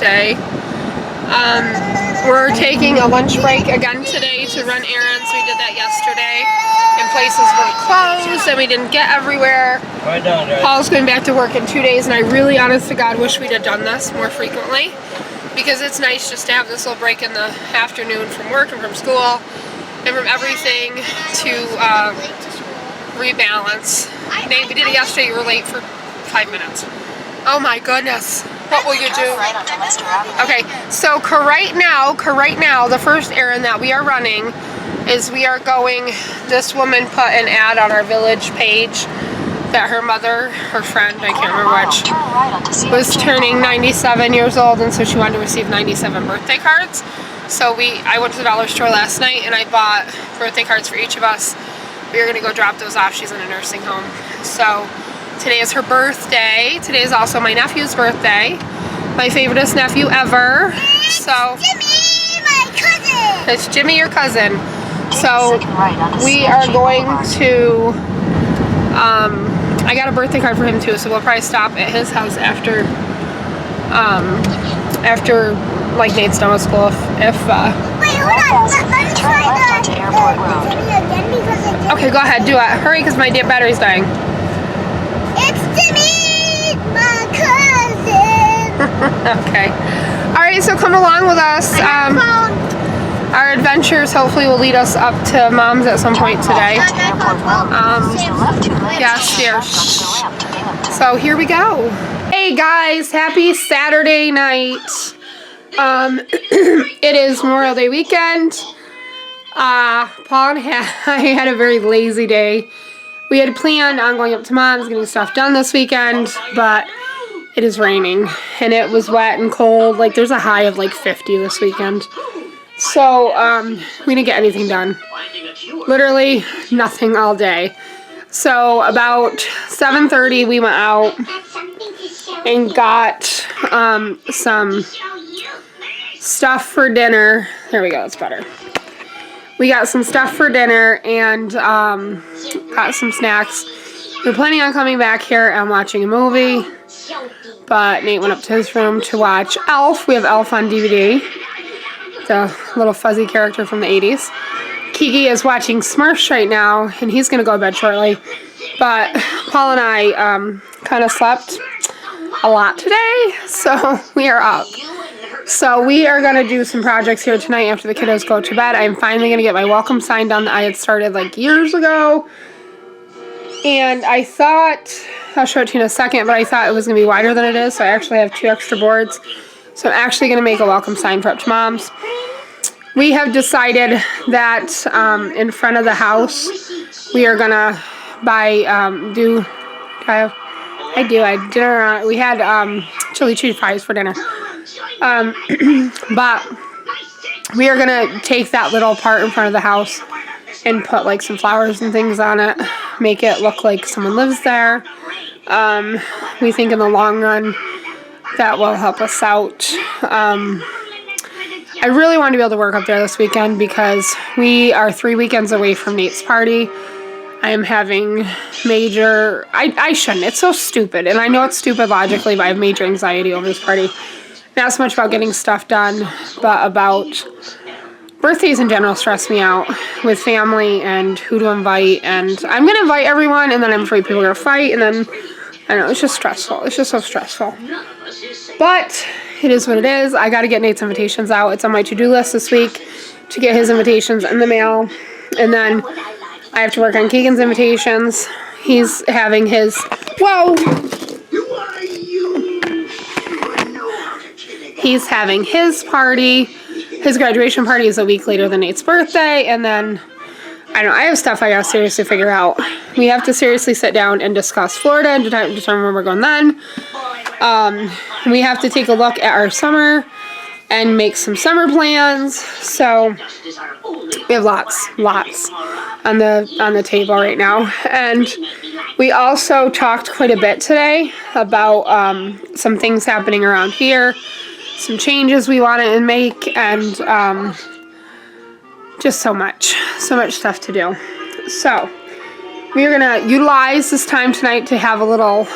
birthday. We're taking a lunch break again today to run errands. We did that yesterday, and places were closed and we didn't get everywhere. Paul's going back to work in 2 days, and I really, honest to God, wish we'd have done this more frequently, because it's nice just to have this little break in the afternoon from work and from school and from everything to rebalance. Nate, we did it yesterday. You were late for 5 minutes. Oh my goodness. What will you do? Okay, so right now, the first errand that we are running is we are going, this woman put an ad on our village page that her mother, her friend, I can't remember which, was turning 97 years old, and so she wanted to receive 97 birthday cards. So I went to the dollar store last night and I bought birthday cards for each of us. We are going to go drop those off. She's in a nursing home. So today is her birthday. Today is also my nephew's birthday. My favoriteest nephew ever. So Jimmy, my cousin. It's Jimmy, your cousin. So we are going to, I got a birthday card for him too, so we'll probably stop at his house after like Nate's done with school if Wait, hold on. Let me try the Jimmy again because it didn't. Okay, go ahead, do it. Hurry, because my battery's dying. It's Jimmy, my cousin. Okay. Alright, so come along with us. Our adventures hopefully will lead us up to Mom's at some point today. Yes, dear. So here we go. Hey guys, happy Saturday night. It is Memorial Day weekend. Paul and I had a very lazy day. We had planned on going up to Mom's, getting stuff done this weekend, but it is raining and it was wet and cold. Like there's a high of like 50 this weekend. So we didn't get anything done. Literally nothing all day. So about 7:30 we went out and got some stuff for dinner. There we go, it's better. We got some stuff for dinner and got some snacks. We're planning on coming back here and watching a movie, but Nate went up to his room to watch Elf. We have Elf on DVD, the little fuzzy character from the 80s. Kiki is watching Smurfs right now, and he's going to go to bed shortly. But Paul and I kind of slept a lot today, so we are up. So we are going to do some projects here tonight after the kiddos go to bed. I'm finally going to get my welcome sign done that I had started like years ago. And I thought, I'll show it to you in a second, but I thought it was going to be wider than it is, so I actually have 2 extra boards. So I'm actually going to make a welcome sign for Up to Mom's. We have decided that in front of the house, we are going to buy, we had chili cheese fries for dinner. But we are going to take that little part in front of the house and put like some flowers and things on it, make it look like someone lives there. We think in the long run that will help us out. I really want to be able to work up there this weekend because we are 3 weekends away from Nate's party. I am having major, I shouldn't, it's so stupid, and I know it's stupid logically, but I have major anxiety over this party. Not so much about getting stuff done, but about birthdays in general stress me out with family and who to invite, and I'm going to invite everyone, and then I'm afraid people are going to fight, and then, I don't know, it's just stressful. It's just so stressful. But it is what it is. I got to get Nate's invitations out. It's on my to-do list this week to get his invitations in the mail, and then I have to work on Keegan's invitations. He's having his, whoa! He's having his party. His graduation party is a week later than Nate's birthday, and then, I don't know, I have stuff I gotta seriously figure out. We have to seriously sit down and discuss Florida and determine where we're going then. We have to take a look at our summer and make some summer plans. So we have lots on the table right now. And we also talked quite a bit today about some things happening around here, some changes we want to make, and just so much stuff to do. So we are going to utilize this time tonight to have a little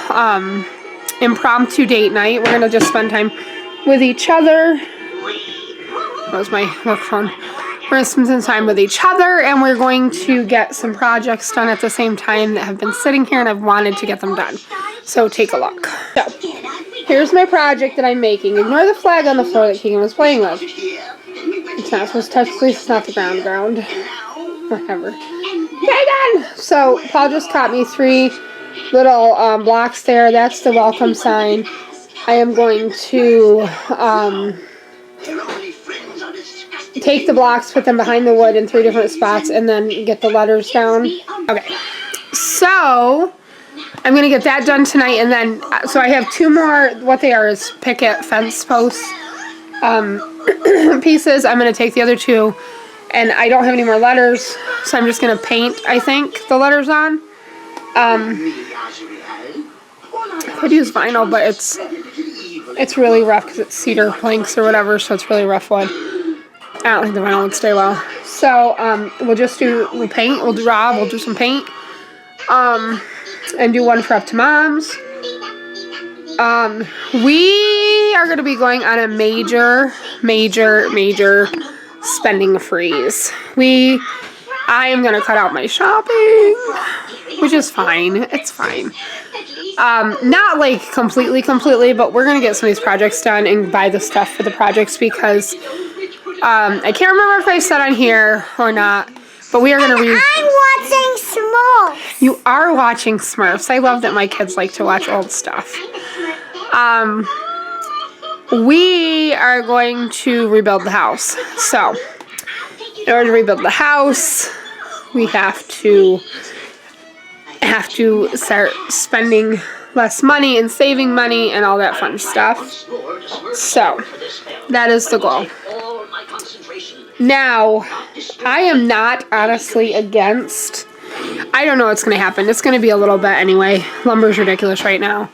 impromptu date night. We're going to just spend time with each other. That was my work phone. We're going to spend some time with each other, and we're going to get some projects done at the same time that have been sitting here, and I've wanted to get them done. So take a look. So, here's my project that I'm making. Ignore the flag on the floor that Keegan was playing with. It's not supposed to touch, at least it's not the ground. Whatever. Keegan! So, Paul just caught me 3 little blocks there. That's the welcome sign. I am going to take the blocks, put them behind the wood in 3 different spots, and then get the letters down. Okay. So, I'm going to get that done tonight, and then, so I have 2 more, what they are is picket fence posts pieces. I'm going to take the other 2, and I don't have any more letters, so I'm just going to paint, I think, the letters on. I could use vinyl, but it's really rough because it's cedar planks or whatever, so it's really rough wood. I don't think the vinyl would stay well. So, we'll paint, we'll draw, we'll do some paint. And do one for Up to Mom's. We are going to be going on a major spending freeze. I am going to cut out my shopping, which is fine. It's fine. Not like completely, but we're going to get some of these projects done and buy the stuff for the projects because I can't remember if I said on here or not, but we are going to read. I'm watching Smurfs. You are watching Smurfs. I love that my kids like to watch old stuff. We are going to rebuild the house. So, in order to rebuild the house, we have to start spending less money and saving money and all that fun stuff. So, that is the goal. Now, I am not honestly against, I don't know what's going to happen. It's going to be a little bit anyway. Lumber's ridiculous right now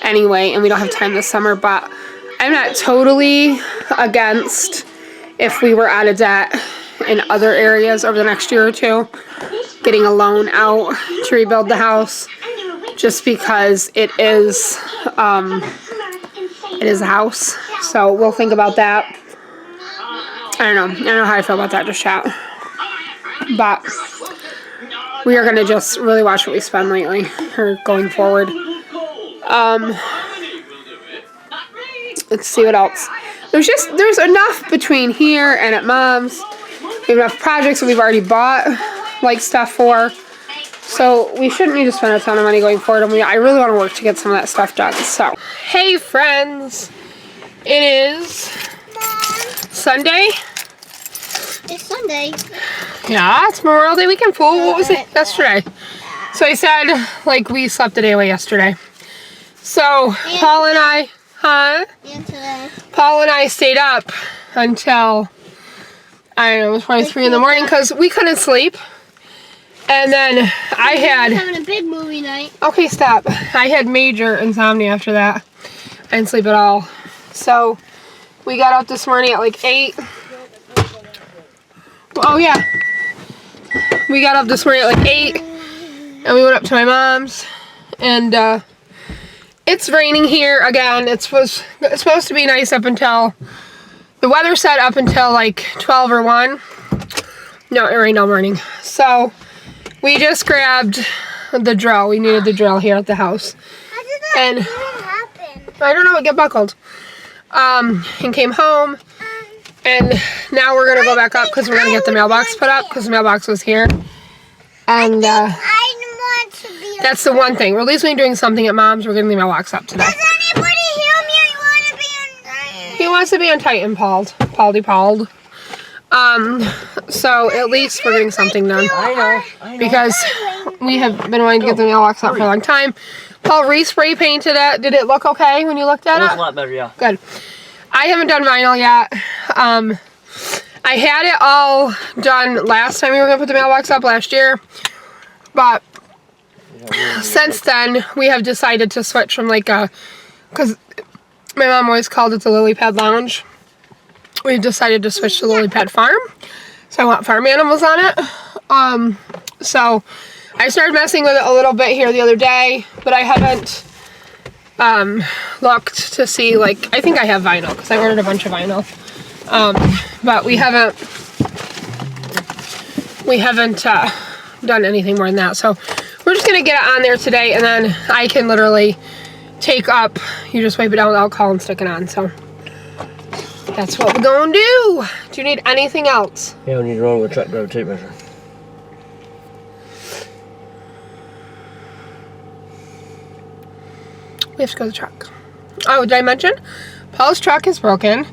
anyway, and we don't have time this summer, but I'm not totally against if we were out of debt in other areas over the next year or 2, getting a loan out to rebuild the house, just because it is a house. So we'll think about that. I don't know how I feel about that just yet. But we are going to just really watch what we spend lately, or going forward. Let's see what else. There's enough between here and at Mom's. We have enough projects that we've already bought, like, stuff for. So we shouldn't need to spend a ton of money going forward. I really want to work to get some of that stuff done. So, hey friends, it is Sunday. It's Sunday. Yeah, it's Memorial Day weekend, fool. What was it yesterday? So I said, like, we slept a day away yesterday. So Paul and I, And today. Paul and I stayed up until, I don't know, it was probably 3 in the morning because we couldn't sleep. And then I had... having a big movie night. Okay, stop. I had major insomnia after that. I didn't sleep at all. So we got up this morning at like 8. Oh, yeah. We got up this morning at like 8. And we went up to my mom's. And it's raining here again. It's supposed to be nice up until... The weather set up until like 12 or 1. No, it rained all morning. So... we just grabbed the drill. We needed the drill here at the house. How did that even happen? I don't know, it got buckled. And came home. And now we're going to go back up because we're going to get the mailbox put up because the mailbox was here. And I want to be that's the one thing. We're at least doing something at Mom's. We're getting the mailbox up today. Does anybody hear me? I want to be on Titan. He wants to be on Titan, Pauldy. So at least we're getting something done. I know. Because we have been wanting to get the mailbox up for a long time. Paul re-spray painted it. Did it look okay when you looked at It it? was a lot better, yeah. Good. I haven't done vinyl yet. I had it all done last time we were going to put the mailbox up last year. But since then, we have decided to switch from like a... because my mom always called it the Lily Pad Lounge. We've decided to switch to Lily Pad Farm. So I want farm animals on it. So I started messing with it a little bit here the other day, but I haven't looked to see, like, I think I have vinyl because I ordered a bunch of vinyl. But we haven't done anything more than that. So we're just gonna get it on there today, and then I can literally take up, you just wipe it down with alcohol and stick it on. So that's what we're gonna do. Do you need anything else? Yeah, we need to run with a truck driver tape measure. We have to go to the truck. Oh, did I mention? Paul's truck is broken.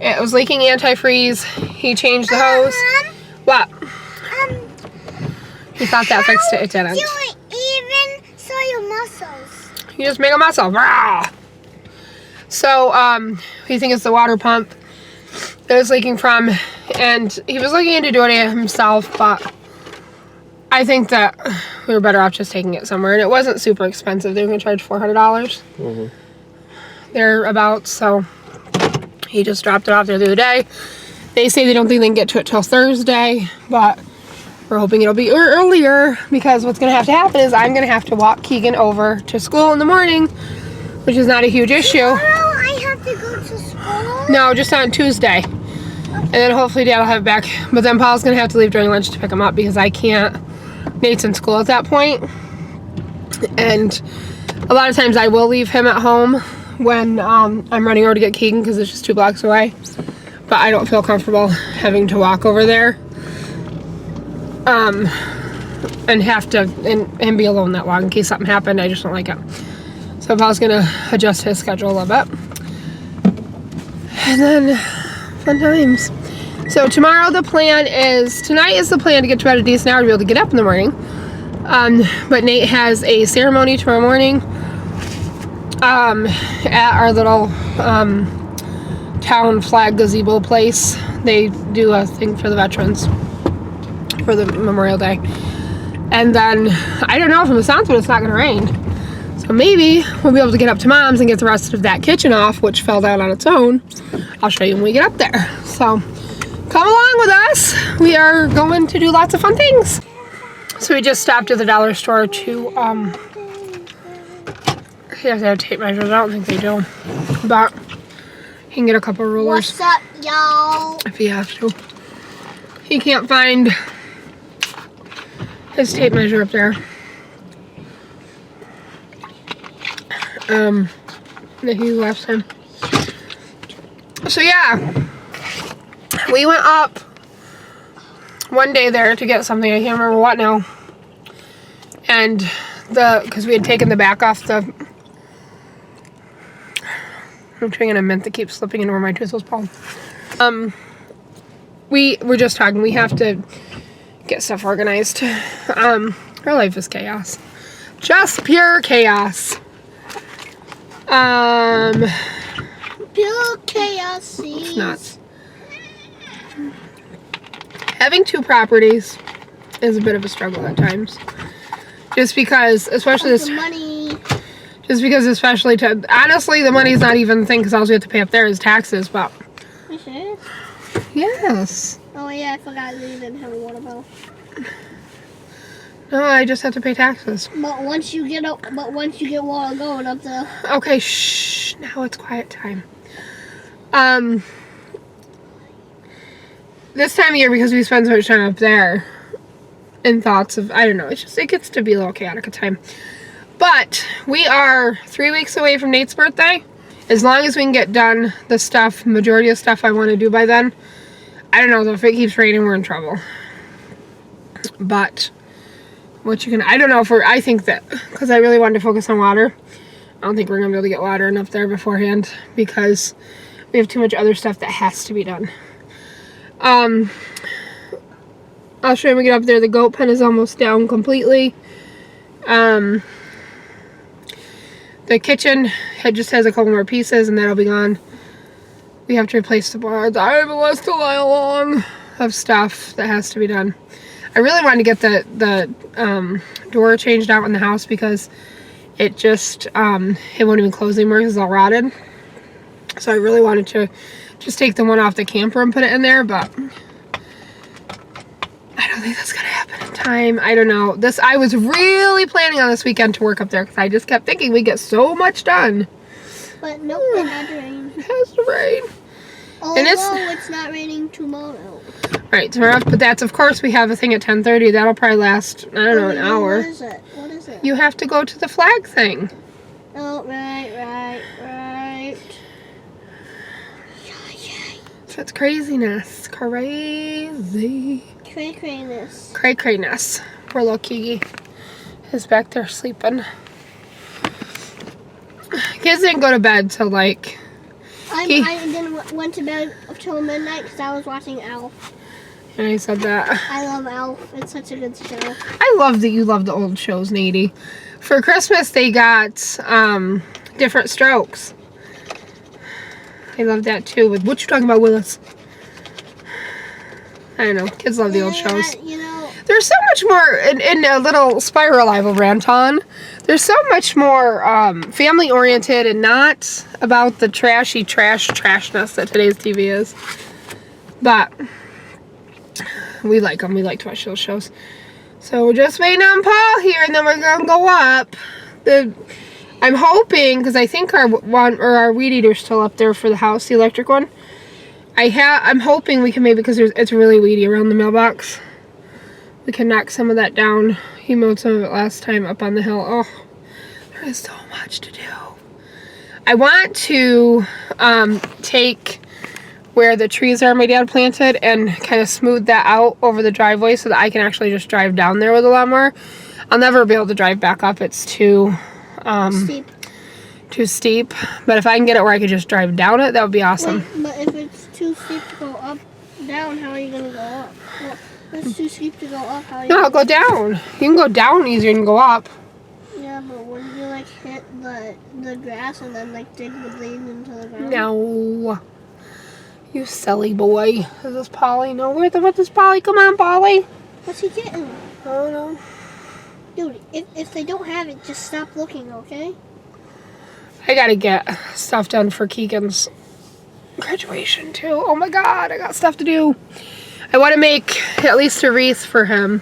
It was leaking antifreeze. He changed the hose. What? He thought that fixed it. It didn't. You even saw your muscles. You just make a muscle. Rah! So, we think it's the water pump that it's leaking from. And he was looking into doing it himself, but I think that we were better off just taking it somewhere. And it wasn't super expensive. They were going to charge $400. Thereabouts. So he just dropped it off there the other day. They say they don't think they can get to it till Thursday, but we're hoping it'll be earlier, because what's going to happen is I'm going to have to walk Keegan over to school in the morning, which is not a huge issue. Tomorrow I have to go to school? No, just on Tuesday. And then hopefully Dad will have it back. But then Paul's going to have to leave during lunch to pick him up because I can't. Nate's in school at that point. And a lot of times I will leave him at home when I'm running over to get Keegan because it's just 2 blocks away. But I don't feel comfortable having to walk over there. And have to, and be alone that long in case something happened. I just don't like it. So Paul's going to adjust his schedule a little bit. And then, fun times. So tomorrow the plan is, tonight is the plan to get to bed a decent hour to be able to get up in the morning. But Nate has a ceremony tomorrow morning at our little town flag gazebo place. They do a thing for the veterans for the Memorial Day. And then, I don't know, from the sounds of it, it's not going to rain. So maybe we'll be able to get up to Mom's and get the rest of that kitchen off, which fell down on its own. I'll show you when we get up there. So come along with us. We are going to do lots of fun things. So we just stopped at the dollar store to, he has to have tape measures. I don't think they do. But he can get a couple rulers. What's up, y'all? If he has to. He can't find his tape measure up there. That he left him. So yeah, we went up one day there to get something. I can't remember what now. And because we had taken the back off the. I'm chewing on a mint that keeps slipping into where my tooth was pulled. We were just talking. We have to get stuff organized. Our life is chaos. Just pure chaos. Pure chaos. It's nuts. Having 2 properties is a bit of a struggle at times. Just because, especially this. Money. Just because, especially to. Honestly, the money's not even the thing because all we have to pay up there is taxes, but. You sure? Yes. Oh yeah, I forgot you didn't have a water bill. No, I just have to pay taxes. But once you get water going up there. Okay, shh. Now it's quiet time. This time of year, because we spend so much time up there, in thoughts of, I don't know, it gets to be a little chaotic at time. But we are 3 weeks away from Nate's birthday. As long as we can get done the stuff, majority of stuff I want to do by then. I don't know, if it keeps raining, we're in trouble. But I don't know I think that, because I really wanted to focus on water. I don't think we're going to be able to get water enough there beforehand because we have too much other stuff that has to be done. I'll show you when we get up there. The goat pen is almost down completely. The kitchen just has a couple more pieces and that'll be gone. We have to replace the boards. I have a list a mile long of stuff that has to be done. I really wanted to get the door changed out in the house because it just, it won't even close anymore because it's all rotted. So I really wanted to just take the one off the camper and put it in there, but I don't think that's gonna happen in time. I don't know. I was really planning on this weekend to work up there because I just kept thinking we get so much done. But nope, it had to rain. It has to rain. Although it's not raining tomorrow. Right, tomorrow, but that's, of course, we have a thing at 10:30. That'll probably last, I don't know, an hour. What is it? What is it? You have to go to the flag thing. Oh, right. So it's craziness. Crazy. Cray-crayness. Cray-crayness. Poor little Kiki is back there sleeping. Kids didn't go to bed till like... I went to bed till midnight because I was watching Elf. And I said that. I love Elf. It's such a good show. I love that you love the old shows, Nadie. For Christmas, they got different strokes. I love that too. What you talking about, Willis? I don't know. Kids love the old shows. You know, There's so much more in a little spiral I will rant on. There's so much more family oriented and not about the trashy trashness that today's TV is. But we like them. We like to watch those shows. So we're just waiting on Paul here, and then we're gonna go up. I'm hoping, because I think our weed eater's still up there for the house, the electric one. I'm hoping we can maybe, because it's really weedy around the mailbox, we can knock some of that down. He mowed some of it last time up on the hill. Oh, there is so much to do. I want to take where the trees are my dad planted and kind of smooth that out over the driveway so that I can actually just drive down there with a lawnmower. I'll never be able to drive back up. It's too steep. But if I can get it where I could just drive down it, that would be awesome. Wait, but if it's too steep to go up, down, how are you going to go up? Well, if it's too steep to go up, how are you No, go down. You can go down easier than go up. Yeah, but wouldn't you like hit the grass and then like dig the blade into the ground? No. You silly boy. Is this Polly? No, where's this Polly? Come on, Polly. What's he getting? I don't know. Dude, if they don't have it, just stop looking, okay? I gotta get stuff done for Keegan's graduation too. Oh my god, I got stuff to do. I want to make at least a wreath for him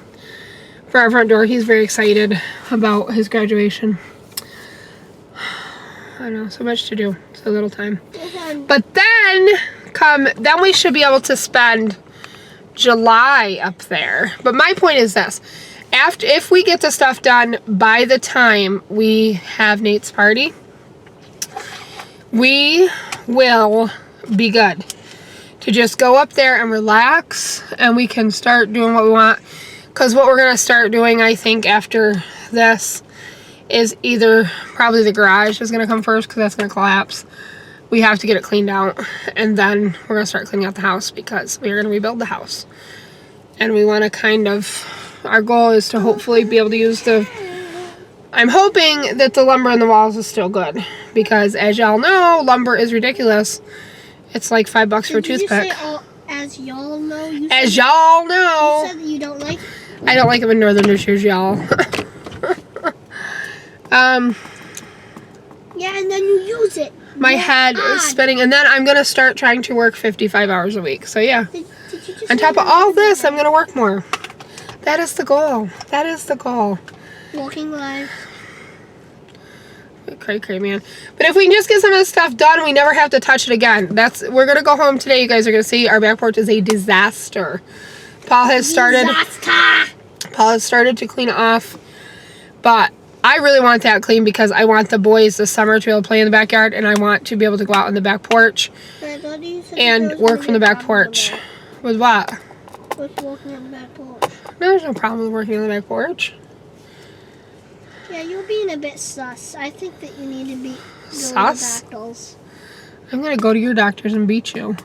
for our front door. He's very excited about his graduation. I don't know, so much to do. So little time. But then we should be able to spend July up there. But my point is this. If we get the stuff done by the time we have Nate's party, we will be good to just go up there and relax, and we can start doing what we want. Because what we're going to start doing, I think, after this is either probably the garage is going to come first because that's going to collapse. We have to get it cleaned out, and then we're going to start cleaning out the house because we're going to rebuild the house. And we want to kind of, our goal is to hopefully be able to use I'm hoping that the lumber in the walls is still good, because as y'all know, lumber is ridiculous. It's like $5 for a toothpick. You say as y'all know? As y'all know. You said that you don't like it? I don't like it when Northerners use y'all. Yeah, and then you use it. My head is spinning, and then I'm going to start trying to work 55 hours a week. So yeah, Did you just on top of all this, I'm going to work more. That is the goal. That is the goal. Walking live. Cray, man. But if we can just get some of this stuff done, we never have to touch it again. We're going to go home today. You guys are going to see our back porch is a disaster. Paul has started to clean it off, but I really want that clean because I want the boys this summer to be able to play in the backyard, and I want to be able to go out on the back porch and work from the back porch. With what? With walking on the back porch. No, there's no problem with working on the back porch. Yeah, you're being a bit sus. I think that you need to be Sus? to the doctors. I'm going to go to your doctors and beat you.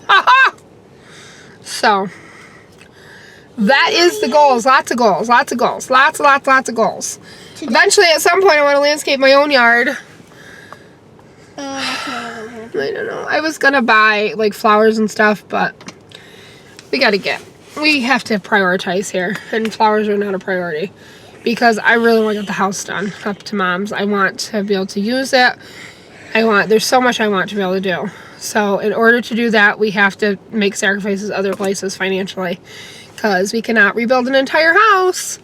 Ha-ha! So, that is the goals. Lots of goals. Lots of goals. Lots of goals. Today. Eventually, at some point, I want to landscape my own yard. That's not gonna happen. I don't know. I was going to buy, like, flowers and stuff, but we have to prioritize here, and flowers are not a priority. Because I really want to get the house done up to Mom's. I want to be able to use it. There's so much I want to be able to do. So in order to do that, we have to make sacrifices other places financially. because we cannot rebuild an entire house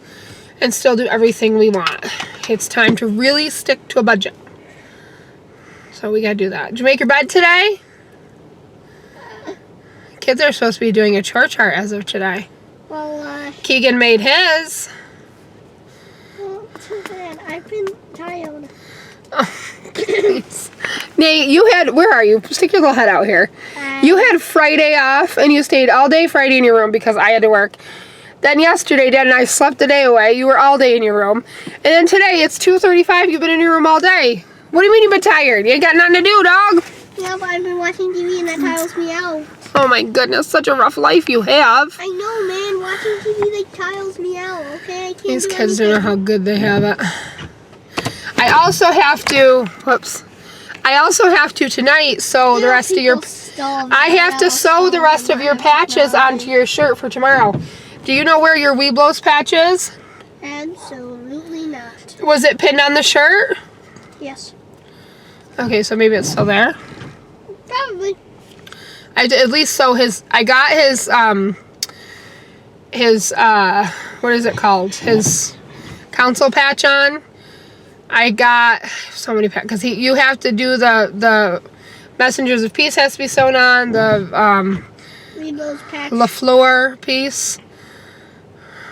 and still do everything we want. It's time to really stick to a budget. So we gotta do that. Did you make your bed today? Kids are supposed to be doing a chore chart as of today. Well, Keegan made his. well, too bad. I've been tired. Oh, please. Nate, you had, where are you? Stick your little head out here. You had Friday off and you stayed all day Friday in your room because I had to work. Then yesterday, Dad and I slept the day away. You were all day in your room. And then today, it's 2:35. You've been in your room all day. What do you mean you've been tired? You ain't got nothing to do, dog. Yeah, but I've been watching TV and that tires me out. Oh my goodness, such a rough life you have. I know, man. Watching TV, like, tires me out, okay? I can't These do kids anything. don't know how good they have it. I also have to, I also have to tonight sew the rest of your, I have to sew the rest of your patches onto your shirt for tomorrow. Do you know where your Weeblos patch is? Absolutely not. Was it pinned on the shirt? Yes. Okay, so maybe it's still there. Probably. I did at least sew his, I got his, what is it called? His council patch on. I got so many patches, because you have to do the Messengers of Peace has to be sewn on, the Weeblos patch. LaFleur piece.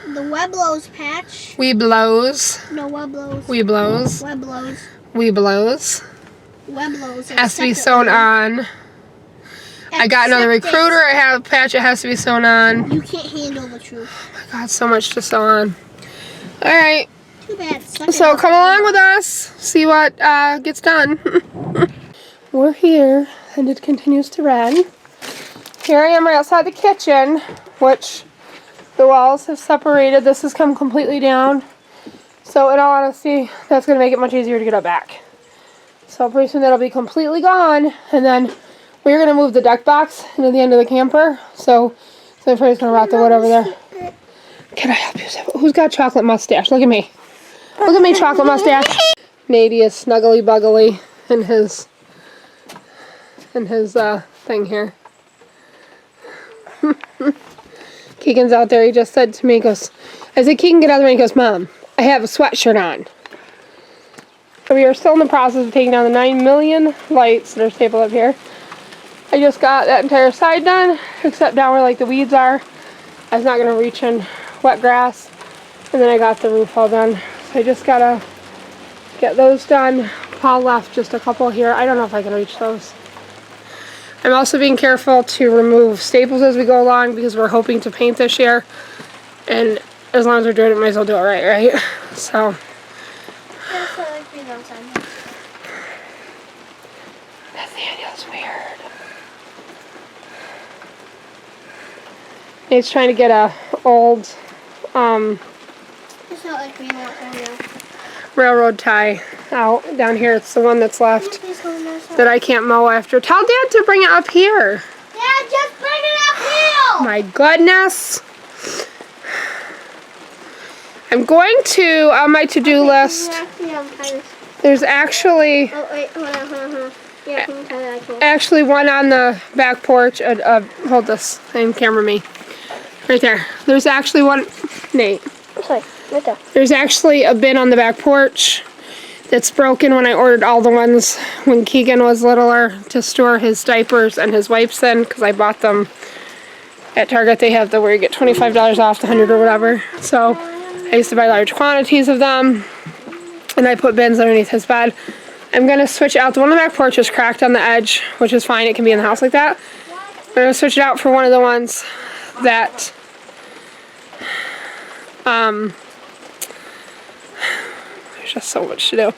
The Weblos patch. Weeblos. No, Weblos. Weeblos. Weblos. Weeblos. Weblos. Has to be sewn on. I got another recruiter. I have a patch that has to be sewn on. You can't handle the truth. Oh my God, so much to sew on. All right. Too bad. So come along with us. See what gets done. We're here, and it continues to rain. Here I am right outside the kitchen, which the walls have separated. This has come completely down. So in all honesty, that's going to make it much easier to get it back. So pretty soon that'll be completely gone, and then we're going to move the deck box into the end of the camper. So Freddy's going to rot the wood over there. Can I help you? Who's got chocolate mustache? Look at me. Look at me, chocolate mustache. Nady is snuggly buggly in his thing here. Keegan's out there. He just said to me, he goes, I said, Keegan, get out of the way. He goes, Mom, I have a sweatshirt on. We are still in the process of taking down the 9 million lights that are stapled up here. I just got that entire side done, except down where like the weeds are. I was not going to reach in wet grass. And then I got the roof all done. So I just got to get those done. Paul left just a couple here. I don't know if I can reach those. I'm also being careful to remove staples as we go along because we're hoping to paint this year. And as long as we're doing it, might as well do it right? So. Nathaniel's weird. He's trying to get a old railroad tie out down here. It's the one that's left that I can't mow after. Tell Dad to bring it up here. Dad, just bring it up here! My goodness. I'm going to, on my to-do list, there's actually, oh, wait, hold on. Yeah, can you tie that to? Actually one on the back porch. Hold this and camera me. Right there. There's actually one, Nate. Sorry, right there. There's actually a bin on the back porch that's broken when I ordered all the ones when Keegan was littler to store his diapers and his wipes in, because I bought them at Target. They have the where you get $25 off the 100 or whatever. So I used to buy large quantities of them, and I put bins underneath his bed. I'm going to switch out. The one on the back porch is cracked on the edge, which is fine. It can be in the house like that. I'm going to switch it out for one of the ones that there's just so much to do. I'm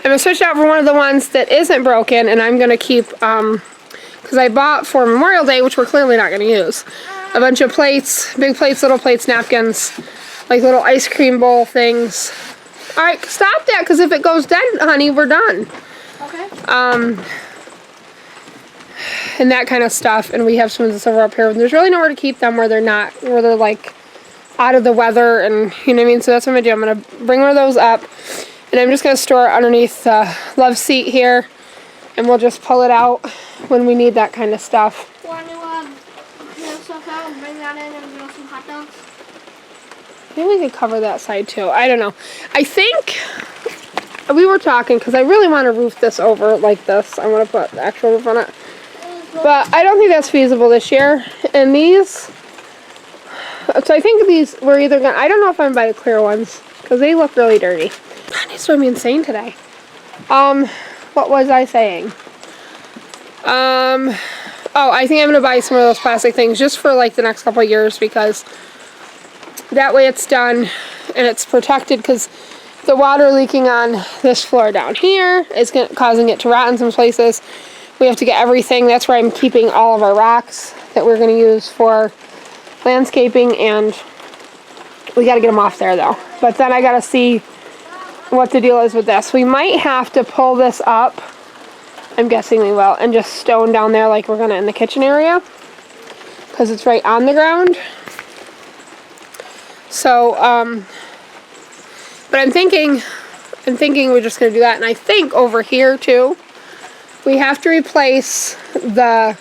going to switch it out for one of the ones that isn't broken, and I'm going to keep, because I bought for Memorial Day, which we're clearly not going to use, a bunch of plates, big plates, little plates, napkins, like little ice cream bowl things. Alright, stop that, because if it goes dead, honey, we're done. Okay. And that kind of stuff, and we have spoons and silver up here. There's really nowhere to keep them where they're not, where they're like out of the weather, and you know what I mean? So that's what I'm going to do. I'm going to bring one of those up, and I'm just going to store it underneath the love seat here, and we'll just pull it out when we need that kind of stuff. Want to grill stuff out and bring that in and grill some hot dogs? Maybe we could cover that side too. I don't know. I think we were talking because I really want to roof this over like this. I want to put the actual roof on it. But I don't think that's feasible this year. And these, so I think these, we're either going to, I don't know if I'm going to buy the clear ones because they look really dirty. God, it's driving me insane today. What was I saying? Oh, I think I'm going to buy some of those plastic things just for like the next couple of years because that way it's done and it's protected because the water leaking on this floor down here is causing it to rot in some places. We have to get everything. That's where I'm keeping all of our rocks that we're going to use for landscaping, and we got to get them off there though. But then I got to see what the deal is with this. We might have to pull this up. I'm guessing we will, and just stone down there like we're going to in the kitchen area because it's right on the ground. So, but I'm thinking we're just going to do that. And I think over here too, we have to replace the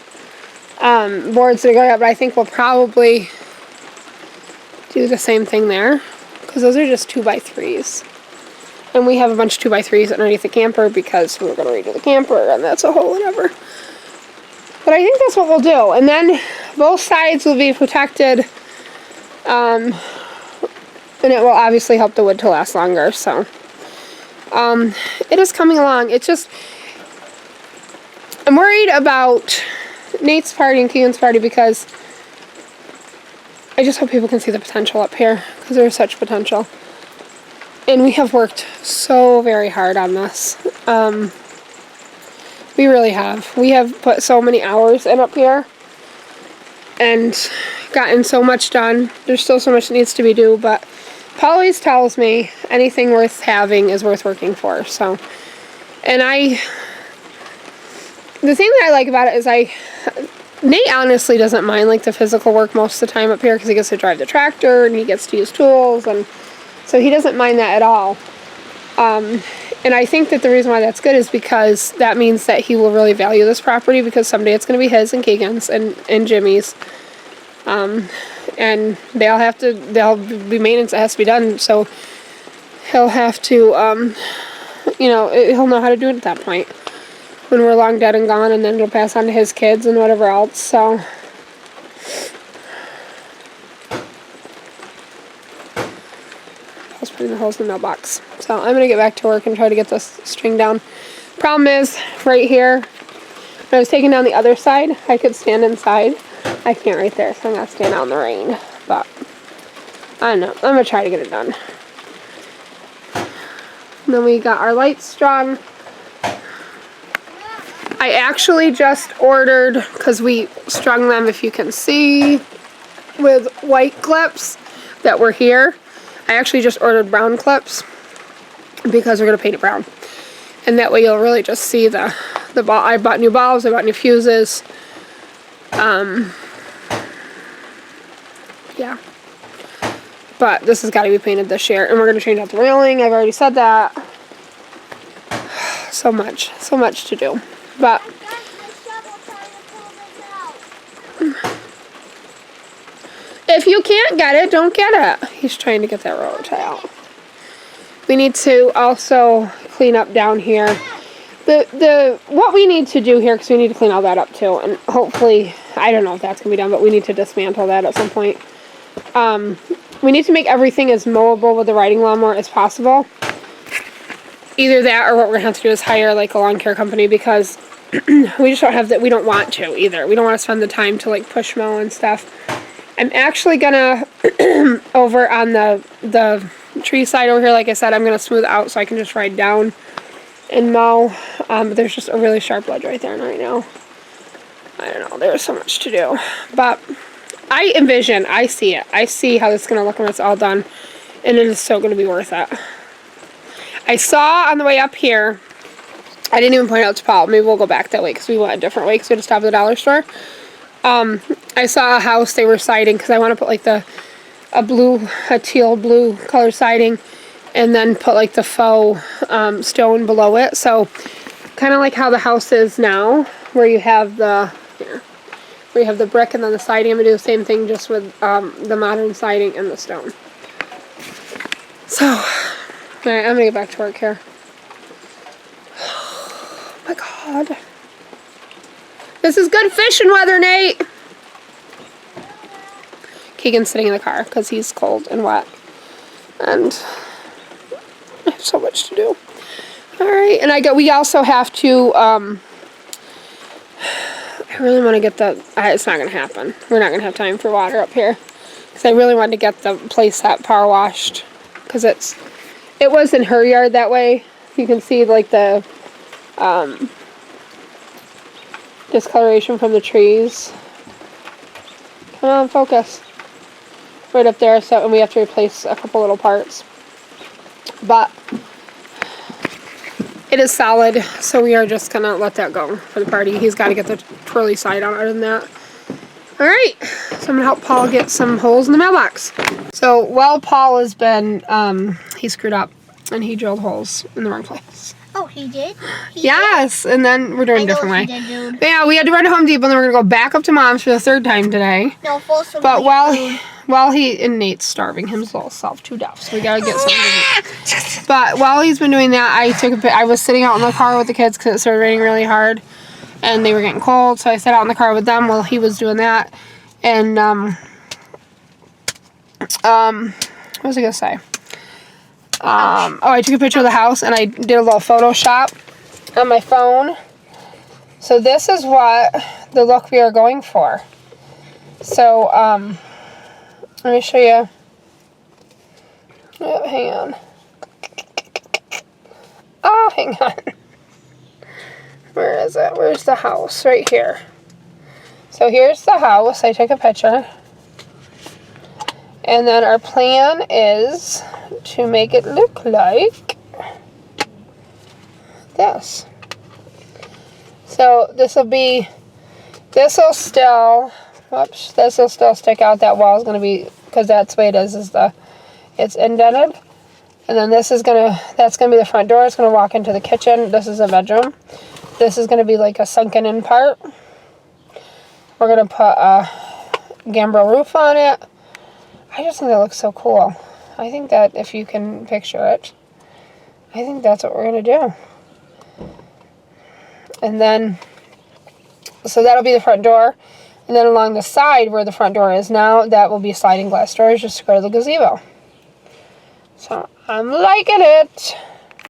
boards that are going up, but I think we'll probably do the same thing there because those are just 2x3s. And we have a bunch of 2x3s underneath the camper because we were going to redo the camper, and that's a whole whatever. But I think that's what we'll do. And then both sides will be protected. And it will obviously help the wood to last longer. So it is coming along. It's just, I'm worried about Nate's party and Keegan's party because I just hope people can see the potential up here because there's such potential. And we have worked so very hard on this. We really have. We have put so many hours in up here and gotten so much done. There's still so much that needs to be done, but Paul always tells me anything worth having is worth working for. So, and the thing that I like about it is Nate honestly doesn't mind like the physical work most of the time up here because he gets to drive the tractor and he gets to use tools, and so he doesn't mind that at all. And I think that the reason why that's good is because that means that he will really value this property because someday it's going to be his and Keegan's and Jimmy's. And there'll be maintenance that has to be done, so he'll have to, he'll know how to do it at that point when we're long dead and gone, and then it'll pass on to his kids and whatever else, so. I was putting the holes in the mailbox. So I'm going to get back to work and try to get this string down. Problem is, right here, when I was taking down the other side, I could stand inside. I can't right there, so I'm going to stand out in the rain. But, I don't know. I'm going to try to get it done. And then we got our lights strung. I actually just ordered, because we strung them, if you can see, with white clips that were here. I actually just ordered brown clips because we're going to paint it brown. And that way you'll really just see the ball. I bought new bulbs, I bought new fuses. Yeah. But this has got to be painted this year. And we're going to change out the railing. I've already said that. So much to do. But if you can't get it, don't get it. He's trying to get that railroad tie out. We need to also clean up down here. What we need to do here, because we need to clean all that up too, and hopefully, I don't know if that's going to be done, but we need to dismantle that at some point. We need to make everything as mowable with the riding lawnmower as possible. Either that or what we're going to have to do is hire like a lawn care company because we just don't have that. We don't want to either. We don't want to spend the time to like push mow and stuff. I'm actually gonna over on the tree side over here, like I said, I'm gonna smooth out so I can just ride down and mow. But there's just a really sharp ledge right there right now. I don't know, there's so much to do. But I see it. I see how this is gonna look when it's all done. And it is so gonna be worth it. I saw on the way up here, I didn't even point out to Paul, maybe we'll go back that way because we went a different way because we had to stop at the dollar store. I saw a house they were siding because I want to put like a teal blue color siding and then put like the faux stone below it. So kind of like how the house is now where you have the brick and then the siding. I'm going to do the same thing just with the modern siding and the stone. So, alright, I'm gonna get back to work here. Oh my god. This is good fishing weather, Nate! Keegan's sitting in the car because he's cold and wet. And I have so much to do. Alright, and we also have to, I really want to get it's not going to happen. We're not going to have time for water up here. Because I really wanted to get the place that power washed. Because it was in her yard that way. You can see like the discoloration from the trees. Come on, focus. Right up there, so, and we have to replace a couple little parts. But it is solid, so we are just gonna let that go for the party. He's got to get the twirly side on other than that. Alright, so I'm gonna help Paul get some holes in the mailbox. So while Paul has been, he screwed up and he drilled holes in the wrong place. Oh, he did? Yes, and then we're doing a different way. Did, dude. But yeah, we had to run to Home Depot and then we're gonna go back up to Mom's for the third time today. No, full circle. But and Nate's starving himself to death, so we gotta get something to eat. But while he's been doing that, I was sitting out in the car with the kids because it started raining really hard, and they were getting cold, so I sat out in the car with them while he was doing that. And what was I gonna say? I took a picture of the house and I did a little Photoshop on my phone. So this is what the look we are going for. So let me show you. Oh, hang on. Oh, hang on. Where is it? Where's the house? Right here. So here's the house. I took a picture. And then our plan is to make it look like this. So this will still stick out. That wall is going to be, because that's the way it is it's indented. And then that's going to be the front door. It's going to walk into the kitchen. This is a bedroom. This is going to be like a sunken in part. We're going to put a gambrel roof on it. I just think that looks so cool. I think that if you can picture it, I think that's what we're going to do. And then, so that'll be the front door. And then along the side where the front door is now, that will be sliding glass doors just to go to the gazebo. So I'm liking it.